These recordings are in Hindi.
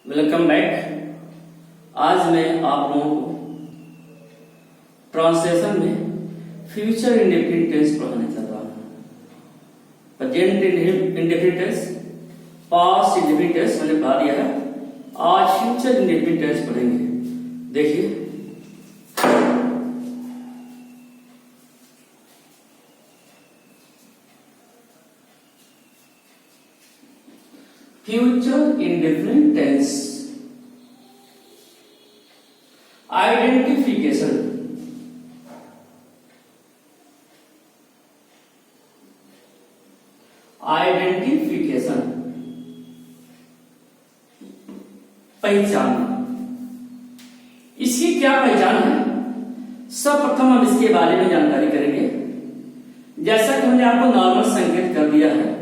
Welcome back. आज मैं आप लोगों को ट्रांसलेशन में फ्यूचर इंडेफिनिट टेंस पढ़ाने चल रहा हूँ। Present indefinite tense, past indefinite tense मैंने पढ़ा दिया है। आज फ्यूचर इंडेफिनिट टेंस पढ़ेंगे। देखिए, future indefinite tense identification. Identification पहचान। इसकी क्या पहचान है, सर्वप्रथम हम इसके बारे में जानकारी करेंगे। जैसा कि हमने आपको नॉर्मल संकेत कर दिया है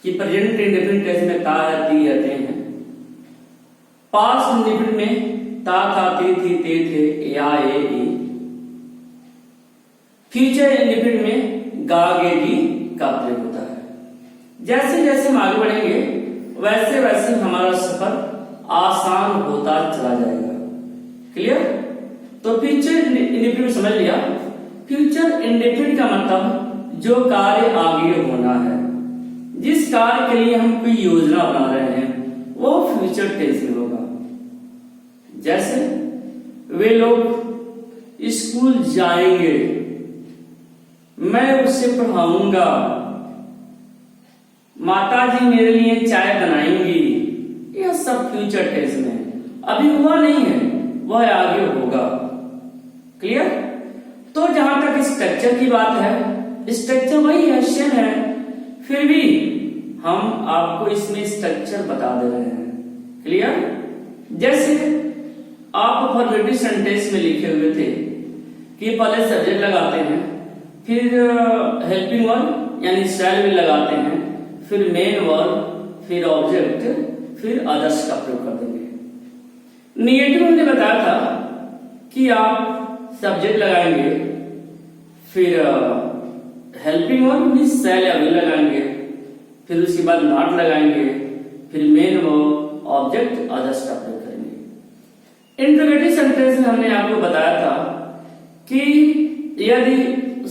कि प्रेजेंट इंडेफिनिट टेंस में ता है, ती है, ते हैं। पास्ट इंडेफिनिट में ता, था, ती, थी, ते, थे, या, ए, ई। फ्यूचर इंडेफिनिट में गा, गे, गी का प्रयोग होता है। जैसे जैसे हम आगे बढ़ेंगे वैसे वैसे हमारा सफर आसान होता चला जाएगा। क्लियर? तो फ्यूचर इंडेफिनिट समझ लिया। फ्यूचर इंडेफिनिट का मतलब जो कार्य आगे होना है, जिस कार्य के लिए हम कोई योजना बना रहे हैं, वो फ्यूचर टेंस में होगा। जैसे वे लोग स्कूल जाएंगे, मैं उसे पढ़ाऊंगा, माताजी मेरे लिए चाय बनाएंगी। यह सब फ्यूचर टेंस में अभी हुआ नहीं है, वह आगे होगा। क्लियर? तो जहां तक स्ट्रक्चर की बात है, स्ट्रक्चर वही है, सेम है, फिर भी हम आपको इसमें स्ट्रक्चर बता दे रहे हैं। क्लियर? जैसे आप फॉर्मेटिव सेंटेंस में लिखे हुए थे कि पहले सब्जेक्ट लगाते हैं, फिर हेल्पिंग वर्ब यानी शैल भी लगाते हैं, फिर मेन वर्ब, फिर ऑब्जेक्ट, फिर अदर्स का प्रयोग कर देंगे। निगेटिव हमने बताया था कि आप सब्जेक्ट लगाएंगे, फिर हेल्पिंग वर्ब में शैल या विल लगाएंगे, फिर उसके बाद नॉट लगाएंगे, फिर मेन वर्ब, ऑब्जेक्ट, अदर्स का प्रयोग करेंगे। इंट्रोगेटिव सेंटेंस में हमने आपको बताया था कि यदि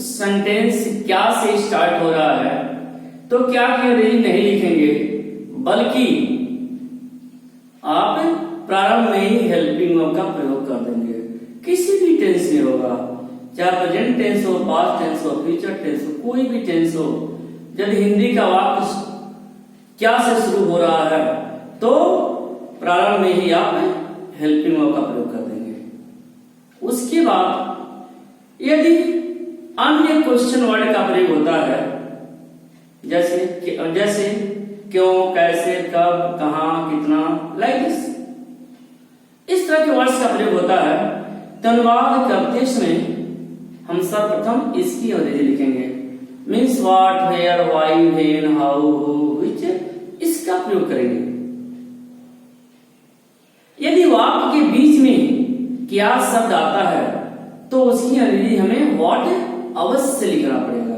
सेंटेंस क्या से स्टार्ट हो रहा है तो क्या नहीं लिखेंगे, बल्कि आप प्रारंभ में ही हेल्पिंग वर्ब का प्रयोग कर देंगे। किसी भी टेंस में होगा, चाहे प्रेजेंट टेंस हो, पास्ट टेंस हो, फ्यूचर टेंस हो, कोई भी टेंस हो। यदि हिंदी का वाक्य क्या से शुरू हो रहा है तो प्रारंभ में ही आप हेल्पिंग वर्ब का प्रयोग कर देंगे। उसके बाद यदि अन्य क्वेश्चन वर्ड का प्रयोग होता है, जैसे क्यों, कैसे, कब, कहां, कितना, लाइक दिस, इस तरह के वर्ड्स का प्रयोग होता है, तो अनुवाद करते समय हम सर्वप्रथम इसकी अंग्रेजी लिखेंगे। Means what, where, why, when, how, who, which, इसका प्रयोग करेंगे। यदि वाक्य के बीच में क्या शब्द आता है तो उसकी अंग्रेजी हमें व्हाट अवश्य लिखना पड़ेगा।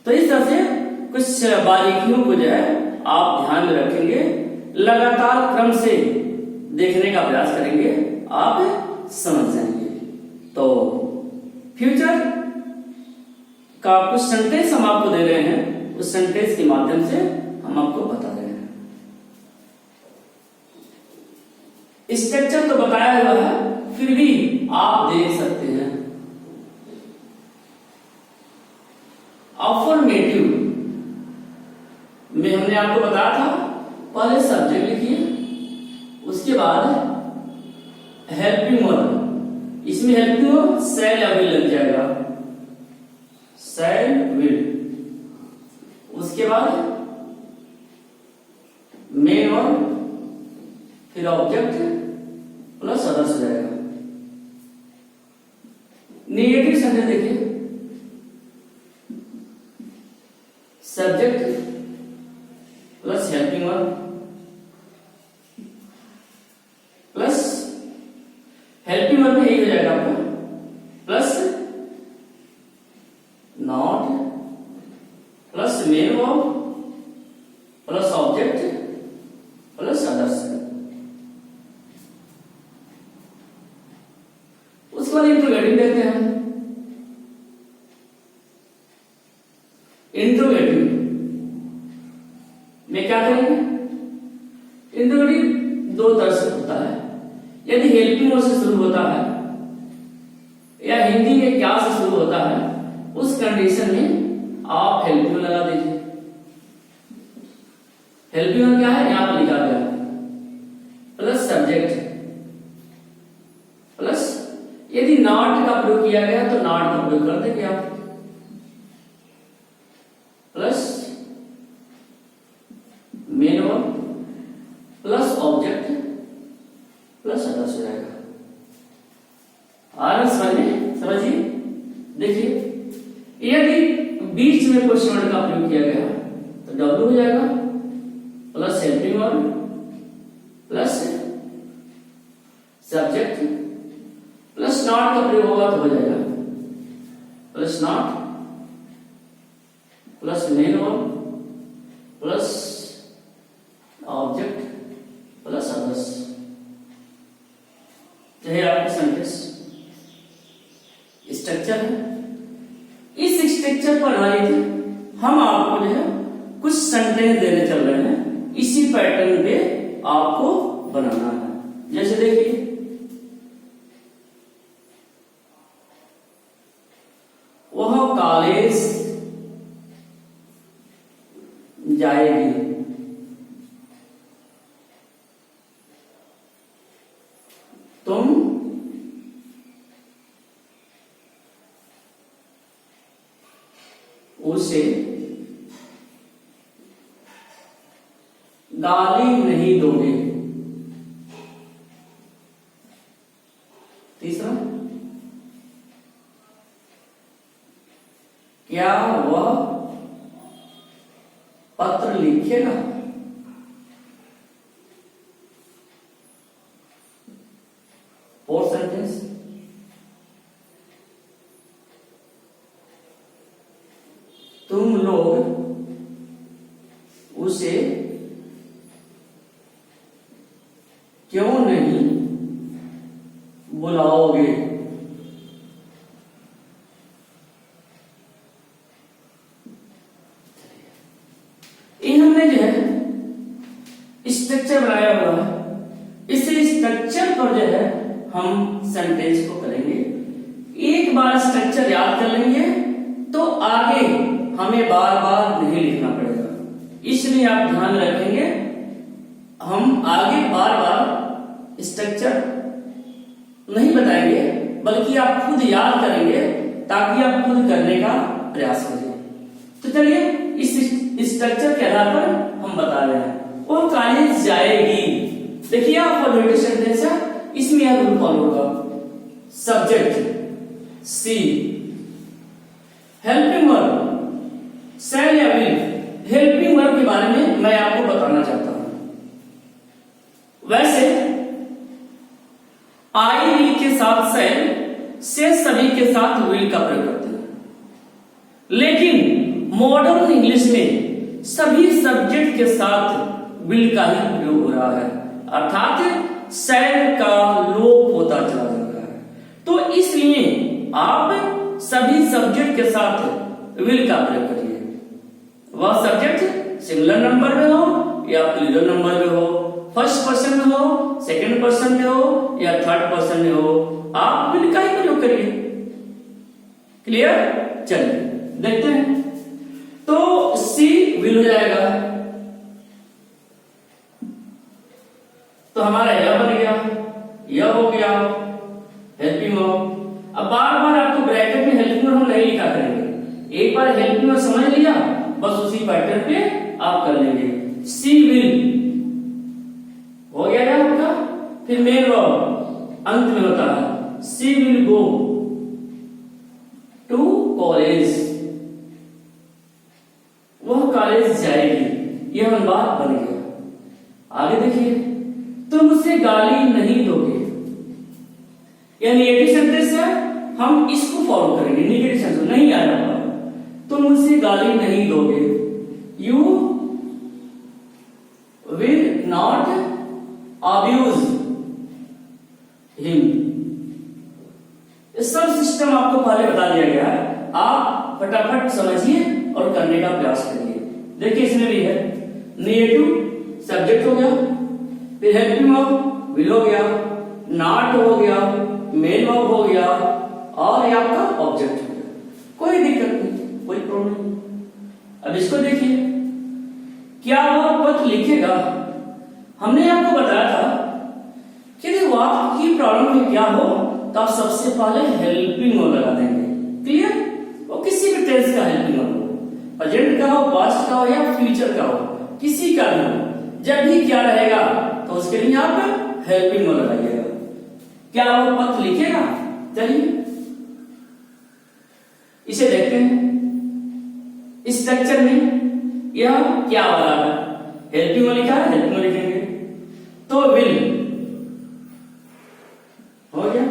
तो इस तरह से कुछ बारीकियों को जो है आप ध्यान में रखेंगे, लगातार क्रम से देखने का प्रयास करेंगे, आप समझ जाएंगे। तो फ्यूचर का कुछ सेंटेंस हम आपको दे रहे हैं, उस सेंटेंस के माध्यम से हम आपको बता रहे हैं। स्ट्रक्चर तो बताया हुआ है, फिर भी आप देख सकते हैं। अफर्मेटिव में हमने आपको बताया था, पहले सब्जेक्ट लिखिए, उसके बाद हेल्पिंग वर्ब। इसमें हेल्पिंग वर्ब शैल या विल लग जाएगा, शैल, विल। उसके बाद मेन वर्ब, फिर ऑब्जेक्ट प्लस अदर्स हो जाएगा। नेगेटिव सेंटेंस देखिए, subject plus helping verb plus helping verb में यही हो जाएगा आपका, plus not plus main verb plus object plus others. क्या करेंगे? इंट्रोगेटिव दो तरह से होता है। यदि हेल्पिंग वर्ब से शुरू होता है या हिंदी में क्या से शुरू होता है, उस कंडीशन में आप हेल्पिंग लगा दीजिए। हेल्पिंग क्या है, यहां पर लिखा गया है प्लस सब्जेक्ट प्लस, यदि नॉट का प्रयोग किया गया तो नॉट का प्रयोग कर देंगे आप, plus main verb plus object plus others हो जाएगा। आ रहा समझिए। देखिए यदि बीच में क्वेश्चन वर्ड का प्रयोग किया गया तो डब्ल्यू हो जाएगा plus helping verb plus subject plus not का प्रयोग होगा तो हो जाएगा plus not plus main verb plus object plus others. यही आपका सेंटेंस स्ट्रक्चर है। इस स्ट्रक्चर पर आधारित हम आपको जो है कुछ सेंटेंस देने चल रहे हैं, इसी पैटर्न पे आपको बनाना है। जैसे देखिए वह कॉलेज जाएगी, तुम उसे गाली नहीं दोगे। तीसरा, क्या वह पत्र लिखेगा? फोर्थ सेंटेंस, तुम लोग उसे क्यों नहीं बुलाओगे? ये हमने जो है स्ट्रक्चर बनाया हुआ है, इस स्ट्रक्चर पर जो है हम सेंटेंस को करेंगे। एक बार स्ट्रक्चर याद कर लेंगे तो आगे हमें बार बार नहीं लिखना पड़ेगा। इसलिए आप ध्यान रखेंगे, हम आगे बार बार स्ट्रक्चर नहीं बताएंगे, बल्कि आप खुद याद करेंगे ताकि आप खुद करने का प्रयास करें। तो चलिए इस स्ट्रक्चर के आधार पर हम बता रहे हैं। वो कॉलेज जाएगी, देखिए आप फॉर्मेटिव सेंटेंस है, इसमें यह रूल फॉलो होगा। सब्जेक्ट सी, हेल्पिंग वर्ब शैल या विल। हेल्पिंग वर्ब के बारे में मैं आपको बताना चाहता हूं। वैसे आई विल के साथ शैल से सभी के साथ विल का प्रयोग करते हैं, लेकिन मॉडर्न इंग्लिश में सभी सब्जेक्ट के साथ विल का ही प्रयोग हो रहा है, अर्थात शैल का लोप होता चला जा रहा है। तो इसलिए आप सभी सब्जेक्ट के साथ विल का प्रयोग करिए। वह सब्जेक्ट सिंगुलर नंबर में हो या प्लूरल नंबर में हो, फर्स्ट पर्सन में हो, सेकंड पर्सन में हो या थर्ड पर्सन में हो, आप विल का ही प्रयोग करिए। क्लियर? चलिए देखते हैं। तो सी विल हो जाएगा, तो हमारा यह बन गया, यह हो गया हेल्पिंग वर्ब। अब बार बार आपको ब्रैकेट में हेल्पिंग वर्ब नहीं लिखा करेंगे, एक बार हेल्पिंग वर्ब समझ लिया बस उसी पैटर्न पे आप कर लेंगे। सी विल हो गया क्या आपका? फिर मेन वर्ब अंत में होता है, सी विल गो टू कॉलेज, वह कॉलेज जाएगी। यह बात बन गया। आगे देखिए, तुम उसे गाली नहीं दोगे, यह नेगेटिव सेंटेंस है, हम इसको फॉलो करेंगे। नेगेटिव सेंटेंस नहीं आ रहा, तुम उसे गाली नहीं दोगे। You will not abuse him. इस सब सिस्टम आपको पहले बता दिया गया है, आप फटाफट समझिए और करने का प्रयास करिए। देखिए इसमें भी है, नेगेटिव सब्जेक्ट हो गया, फिर हेल्पिंग वर्ब विल हो गया, नॉट हो गया, मेन वर्ब हो गया और ये आपका ऑब्जेक्ट हो गया। कोई दिक्कत नहीं, कोई प्रॉब्लम नहीं। अब इसको देखिए, क्या वह पत्र लिखेगा? हमने आपको बताया था कि यदि वाक्य की प्रॉब्लम में क्या हो तो आप सबसे पहले हेल्पिंग वर्ब लगा देंगे। क्लियर? वो किसी भी टेंस का हेल्पिंग वर्ब हो, प्रेजेंट का हो, पास्ट का हो या फ्यूचर का हो, किसी का भी हो, जब भी क्या रहेगा तो उसके लिए आप हेल्पिंग वर्ब लगाइएगा। क्या वो पत्र लिखेगा? चलिए इसे देखते हैं। इस स्ट्रक्चर में यह क्या वाला है? हेल्पिंग वर्ब लिखा है, हेल्पिंग वर्ब लिखेंगे। तो विल हो गया,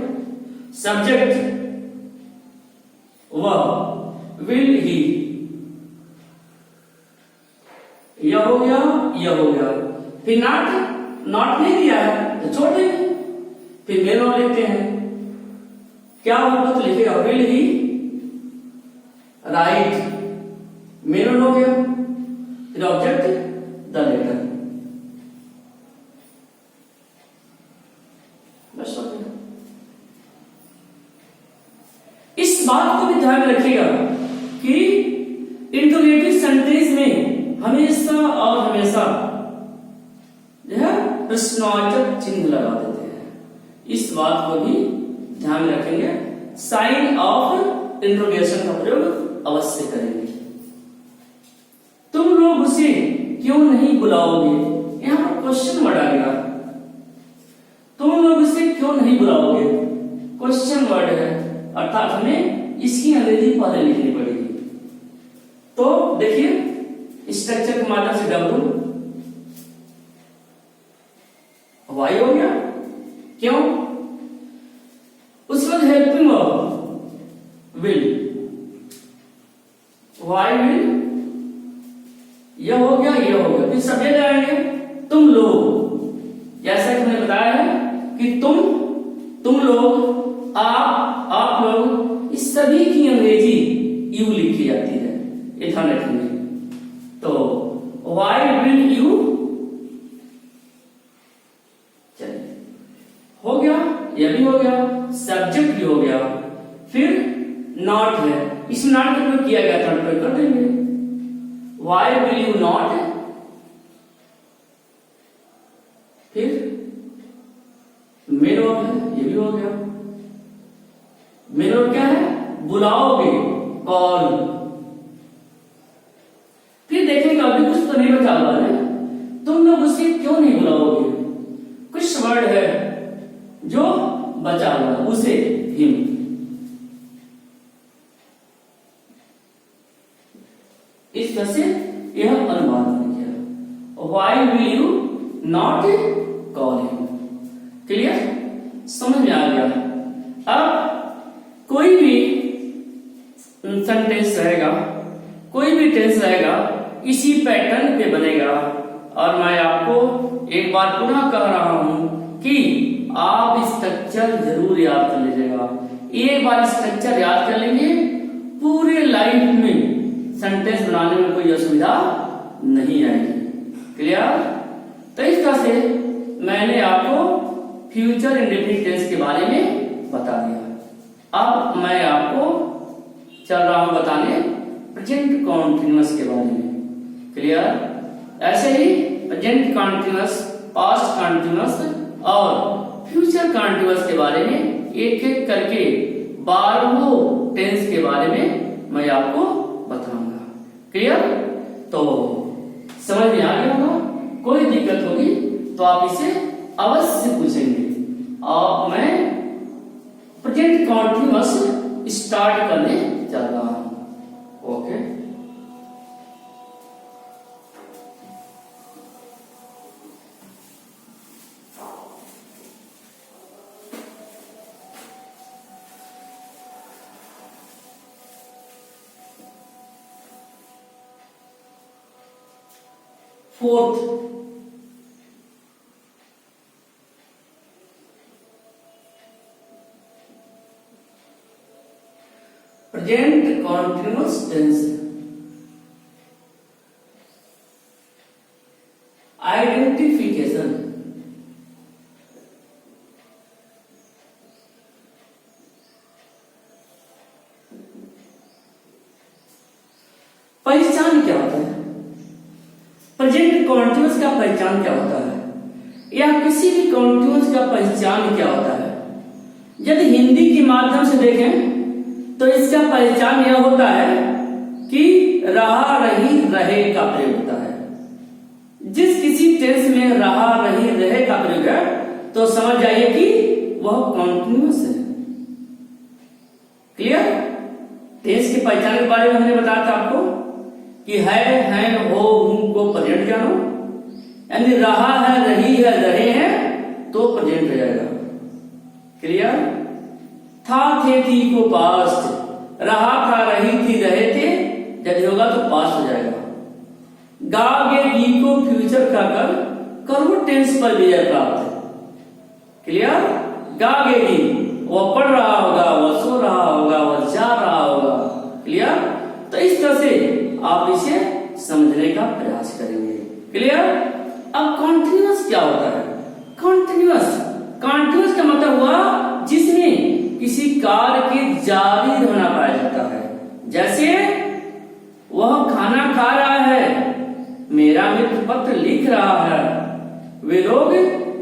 सब्जेक्ट वह, विल ही, यह हो गया, यह हो गया। फिर नॉट, नॉट नहीं दिया है तो छोड़ देंगे। फिर मेन वर्ब लिखते हैं। क्या वो पत्र लिखेगा? Will he right, main verb हो गया। फिर ऑब्जेक्ट द लेटर, बस हो गया। इस बात को भी ध्यान में रखिएगा कि इंटरोगेटिव सेंटेंस में हमेशा और हमेशा जो है प्रश्नवाचक चिन्ह लगा देते हैं। इस बात को भी ध्यान में रखेंगे। साइन ऑफ इंटरोगेशन का प्रयोग अवश्य करेंगे। तुम लोग उसे क्यों नहीं बुलाओगे? यहां पर क्वेश्चन वर्ड आ गया। तुम लोग उसे क्यों नहीं बुलाओगे? क्वेश्चन वर्ड है, अर्थात हमें इसकी अंग्रेजी पहले लिखनी पड़ेगी। तो देखिए स्ट्रक्चर के माध्यम से डब्ल्यू वाई हो गया। क्यों? उसके बाद helping verb will, why will, यह हो गया, यह हो गया। फिर सब्जेक्ट आएंगे तुम लोग। जैसा कि मैंने बताया है कि तुम लोग, आप लोग, इस सभी की अंग्रेजी यू लिखी जाती है, ये ध्यान रखेंगे। तो वाई विल यू, चलिए हो गया, यह भी हो गया, सब्जेक्ट भी हो गया। फिर नॉट है, इस नॉट का प्रयोग किया गया था, प्रयोग कर देंगे। वाई विल यू नॉट, फिर मेन वर्ब है, ये भी हो गया। मेन वर्ब क्या है? बुलाओगे, कॉल। फिर देखेंगे अभी कुछ तो नहीं बचा हुआ है। तुम लोग उसे क्यों नहीं बुलाओगे? कुछ वर्ड है जो बचा हुआ है, उसे, हिम। इस तरह से यह अनुवाद किया। Why will you not call him? Clear? समझ में आ गया। अब कोई भी सेंटेंस रहेगा, कोई भी टेंस रहेगा, इसी पैटर्न पे बनेगा। और मैं आपको एक बार पुनः कह रहा हूं कि आप स्ट्रक्चर जरूर याद कर लीजिएगा। एक बार स्ट्रक्चर याद कर लेंगे, पूरे लाइफ में सेंटेंस बनाने में कोई असुविधा नहीं आएगी। क्लियर? तो इस तरह से मैंने आपको फ्यूचर इंडेफिनिट टेंस के बारे में बता दिया। अब मैं आपको चल रहा हूं बताने प्रेजेंट कॉन्टिन्यूअस के बारे में। क्लियर? ऐसे ही प्रेजेंट कॉन्टिन्यूअस, पास्ट कॉन्टिन्यूअस और फ्यूचर कॉन्टिन्यूअस के बारे में एक एक करके 12 टेंस के बारे में मैं आपको बताऊंगा। क्लियर? तो समझ में आ गया होगा। कोई दिक्कत होगी तो आप इसे अवश्य पूछेंगे। और मैं प्रेजेंट कॉन्टिन्यूअस स्टार्ट करने चल रहा हूं। Okay, fourth, present continuous tense. Identification. पहचान क्या होता है? प्रेजेंट कॉन्टिन्यूअस का पहचान क्या होता है, या किसी भी कॉन्टिन्यूअस का पहचान क्या होता है? यदि हिंदी के माध्यम से देखें तो इसका पहचान यह होता है कि रहा, रही, रहे का प्रयोग होता है। जिस किसी टेंस में रहा, रही, रहे का प्रयोग है तो समझ जाइए कि वह कॉन्टिन्यूअस है। क्लियर? टेंस की पहचान के बारे में हमने बताया था आपको कि है, हैं, हो, हूं को प्रेजेंट जानो, यानी रहा है, रही है, रहे हैं तो प्रेजेंट हो जाएगा। क्लियर? था, थे, थी को पास्ट, रहा था, रही थी, रहे थे यदि होगा तो पास्ट हो जाएगा। गा, गे, गी को फ्यूचर का कर, कर्म टेंस पर विजय प्राप्त। क्लियर? गा, गे, गी, वह पढ़ रहा होगा, वह सो रहा होगा, वह जा रहा होगा। क्लियर? तो इस तरह से आप इसे समझने का प्रयास करेंगे। क्लियर? अब कॉन्टिन्यूअस क्या होता है? कॉन्टिन्यूअस का मतलब हुआ जिसमें किसी कार्य के जारी रहना पाया जाता है। जैसे वह खाना खा रहा है, मेरा मित्र पत्र लिख रहा है, वे लोग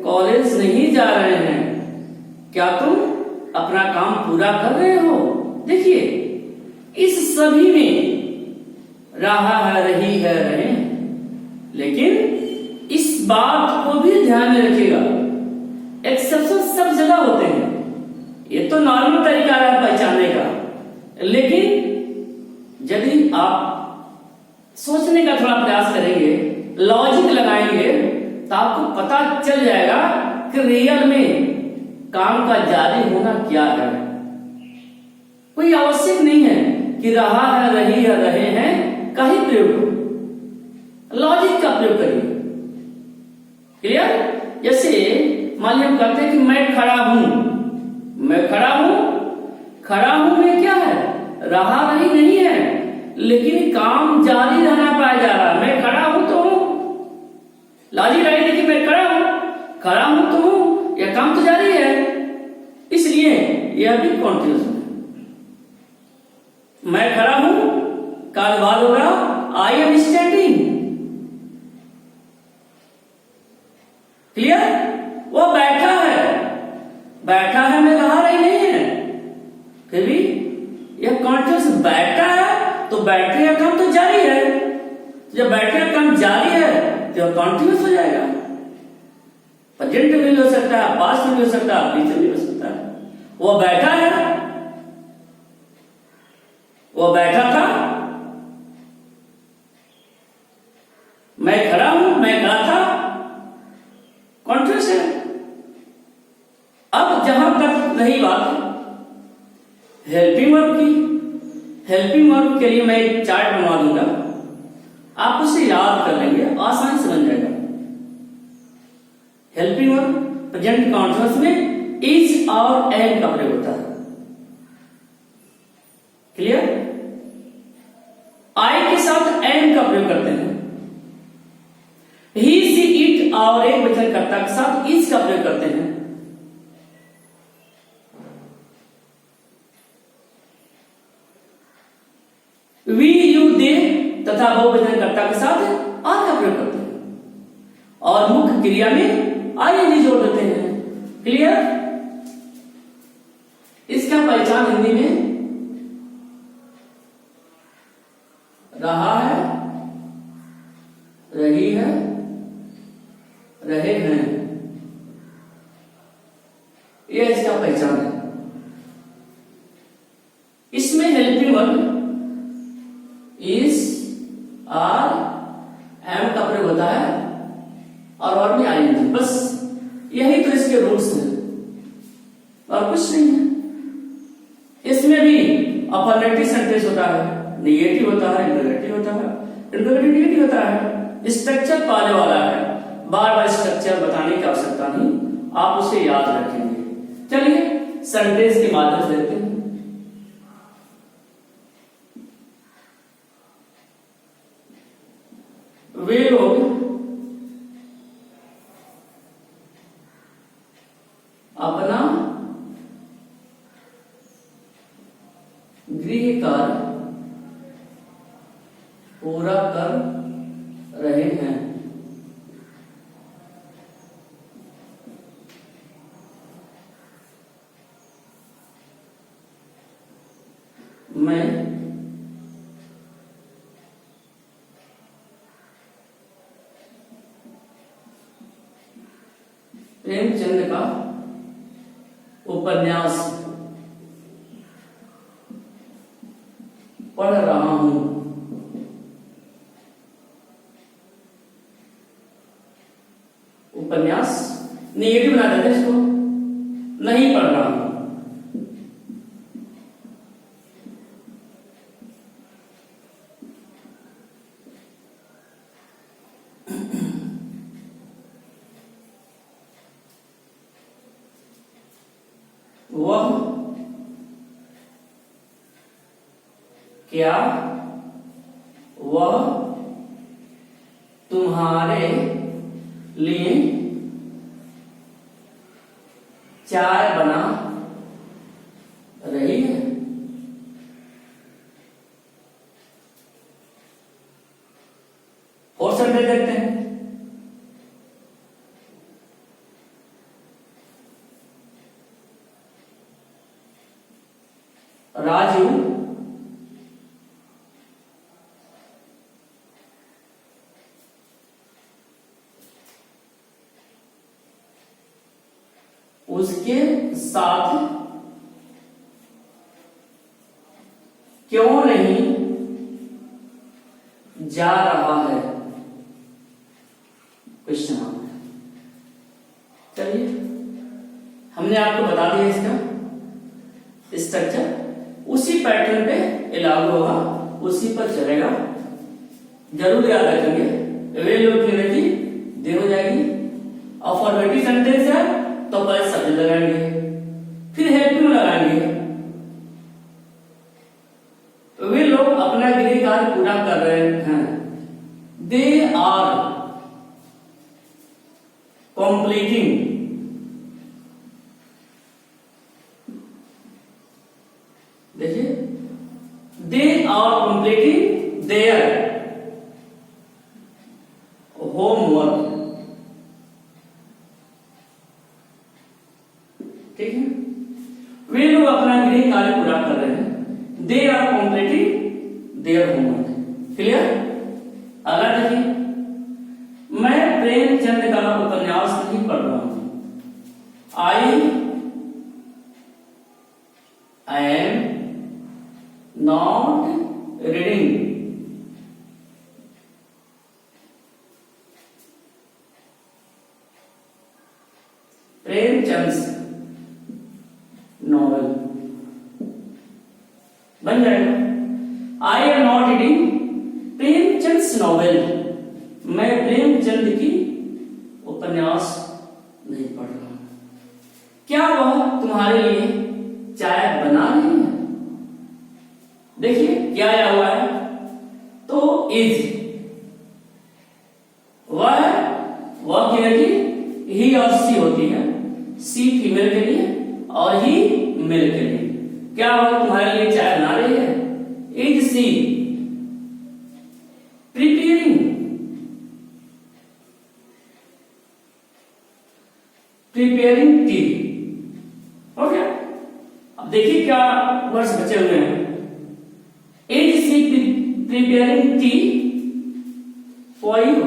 कॉलेज नहीं जा रहे हैं, क्या तुम अपना काम पूरा कर रहे हो? देखिए, इस सभी में रहा है, रही है, रहे हैं, लेकिन इस बात को भी ध्यान में रखिएगा, एक्सेप्शन सब जगह होते हैं। ये तो नॉर्मल तरीका है पहचानने का, लेकिन यदि आप सोचने का थोड़ा प्रयास करेंगे, लॉजिक लगाएंगे, तो आपको पता चल जाएगा कि रियल में काम का जारी होना क्या है। कोई आवश्यक नहीं है कि रहा है, रही है, रहे हैं का ही प्रयोग हो, लॉजिक का प्रयोग करिए। क्लियर? जैसे मान लीजिए हम कहते हैं कि मैं खड़ा हूं, मैं खड़ा हूं, खड़ा हूं में क्या है? रहा, रही नहीं है, लेकिन काम जारी रहना पाया जा रहा है। मैं खड़ा हूं तो हूं, लॉजिक रही कि मैं खड़ा हूं तो हूं, यह काम तो जारी है, इसलिए यह भी कॉन्टिन्यूअस है। मैं खड़ा हूं, काल बाद होगा आई एम स्टैंडिंग। क्लियर? वो बैठा है में रहा, रही नहीं है, फिर भी यह कॉन्टिन्यूअस बैठा है, तो बैठने का काम तो जारी है। जब बैठने का काम जारी है तो कॉन्टिन्यूअस हो जाएगा। प्रेजेंट में भी हो सकता है, पास्ट में भी हो सकता है, फ्यूचर में भी हो सकता है। वो बैठा है, वो बैठा था, मैं खड़ा हूं, मैं खड़ा था, कॉन्टिन्यूअस है। अब जहां तक रही बात हेल्पिंग वर्ब की, हेल्पिंग वर्ब के लिए मैं एक चार्ट बनवा दूंगा, आप उसे याद कर लेंगे, आसानी से बन जाएगा। हेल्पिंग वर्ब प्रेजेंट कॉन्टिन्यूअस में इज और एम का प्रयोग होता है। क्लियर? आई के साथ एम का प्रयोग करते हैं। ही, सी, इट और एक वचनकर्ता के साथ इज का प्रयोग करते हैं। वी, यू, दे तथा बहुवचनकर्ता के साथ आर का प्रयोग करते हैं और मुख्य क्रिया में आईएनजी जोड़ देते हैं। क्लियर? इसका पहचान हिंदी में रहा है, रही है, रहे हैं, यह इसका पहचान है। इसमें helping verb is, are, am का प्रयोग होता है और वर्ब में आईएनजी, बस यही तो इसके रूल्स हैं और कुछ नहीं है। इसमें भी अफर्मेटिव सेंटेंस होता है, नेगेटिव होता है, इंटरोगेटिव होता है, इंटरोगेटिव नेगेटिव होता है, स्ट्रक्चर पाने वाला है, बार बार स्ट्रक्चर बताने की आवश्यकता नहीं, आप उसे याद रखेंगे। चलिए सेंटेंस के माध्यम से देखते हैं। वे लोग अपना गृह कार्य पूरा कर रहे हैं। मैं प्रेमचंद का उपन्यास पढ़ रहा हूं। उपन्यास नेगेटिव बना देते इसको, नहीं पढ़ रहा हूं। वह क्या वह तुम्हारे लिए चाय बना रही है? और सेंटेंस देखते हैं। राजू उसके साथ क्यों नहीं जा रहा है? Question mark. चलिए, हमने आपको बता दिया इसका स्ट्रक्चर, उसी पैटर्न पे लागू होगा, उसी पर चलेगा। जरूर याद रखेंगे। वे लोग की दे हो जाएगी, और फॉर्मेटिव सेंटेंस है तो पहले सब्जेक्ट लगाएंगे, फिर हेल्पिंग लगाएंगे। तो वे लोग अपना गृह कार्य पूरा कर रहे हैं। दे आर कंप्लीटिंग देखिए, they are completing their homework. ठीक है, वे लोग अपना गृह कार्य पूरा कर रहे हैं। They are completing their homework. Clear? अगला देखिए, मैं प्रेमचंद का उपन्यास नहीं पढ़ रहा हूं। I am not reading Premchand novel. बन जाएगा। I am not reading Premchand novel. मैं प्रेमचंद की उपन्यास नहीं पढ़ रहा हूं। क्या वह तुम्हारे लिए चाय बना रही है? देखिए क्या आया हुआ है, तो इज वह क्या है कि ही और सी होती है। सी फीमेल के लिए और ही मेल के लिए। क्या वह तुम्हारे लिए चाय बना रही है? Is she preparing tea. हो गया। अब देखिए क्या वर्ड्स बचे हुए हैं। Is she preparing tea for you?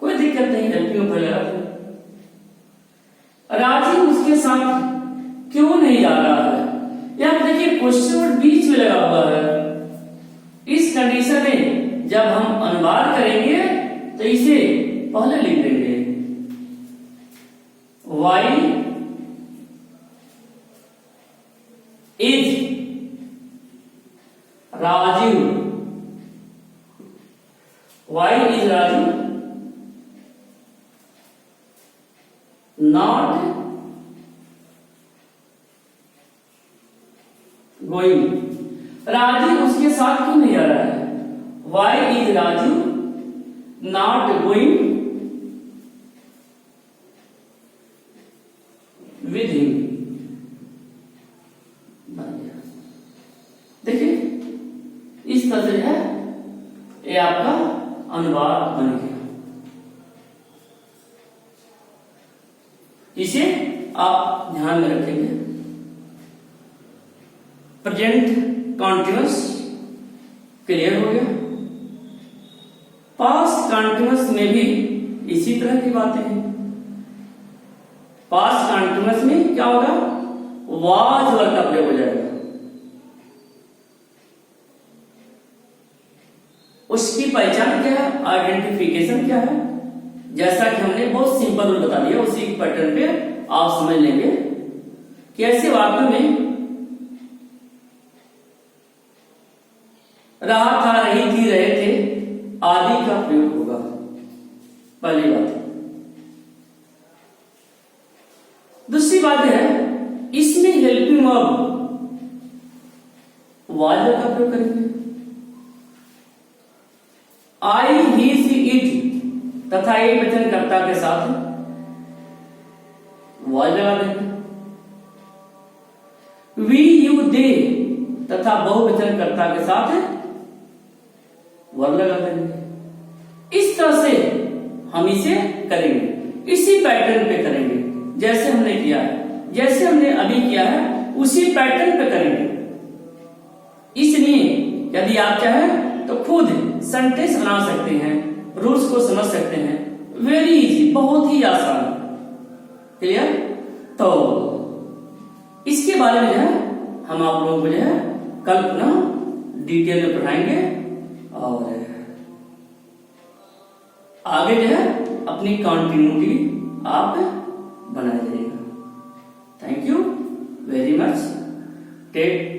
कोई दिक्कत नहीं, हेल्पिंग बोलेगा। राजीव उसके साथ क्यों नहीं जा रहा है? यहां देखिए क्वेश्चन वर्ड बीच में लगा हुआ है। इस कंडीशन में जब हम अनुवाद करेंगे तो इसे पहले लिख देंगे। Why is Raju, why is Raju not going. Raju उसके साथ क्यों नहीं आ रहा है? Why is Raju not going ये आपका अनुवाद बन गया। इसे आप ध्यान में रखेंगे। प्रेजेंट कॉन्टिन्यूअस क्लियर हो गया। पास्ट कॉन्टिन्यूअस में भी इसी तरह की बातें हैं। पास्ट कॉन्टिन्यूअस में क्या होगा, वाज वर्ब का प्रयोग हो जाएगा। उसकी पहचान क्या है, आइडेंटिफिकेशन क्या है, जैसा कि हमने बहुत सिंपल रूल बता दिया, उसी पैटर्न पे आप समझ लेंगे कि ऐसे वाक्य में रहा था, रही थी, रहे थे आदि का प्रयोग होगा। पहली बात। दूसरी बात है, इसमें हेल्पिंग वर्ब वाज वर्ब का प्रयोग करेंगे। आई, ही, सी, इट तथा एक वचनकर्ता के साथ वाज लगा देंगे। वी, यू, दे तथा बहुवचनकर्ता के साथ वर्ब लगा देंगे। इस तरह से हम इसे करेंगे, इसी पैटर्न पे करेंगे जैसे हमने किया है, जैसे हमने अभी किया है उसी पैटर्न पे करेंगे। इसलिए यदि आप चाहें तो खुद सेंटेंस बना सकते हैं, रूल्स को समझ सकते हैं। वेरी इजी, बहुत ही आसान। क्लियर? तो इसके बारे में जो है हम आप लोगों को जो है कल पुनः डिटेल में पढ़ाएंगे और आगे जो है अपनी कंटिन्यूटी आप बनाए जाइएगा। Thank you very much. Take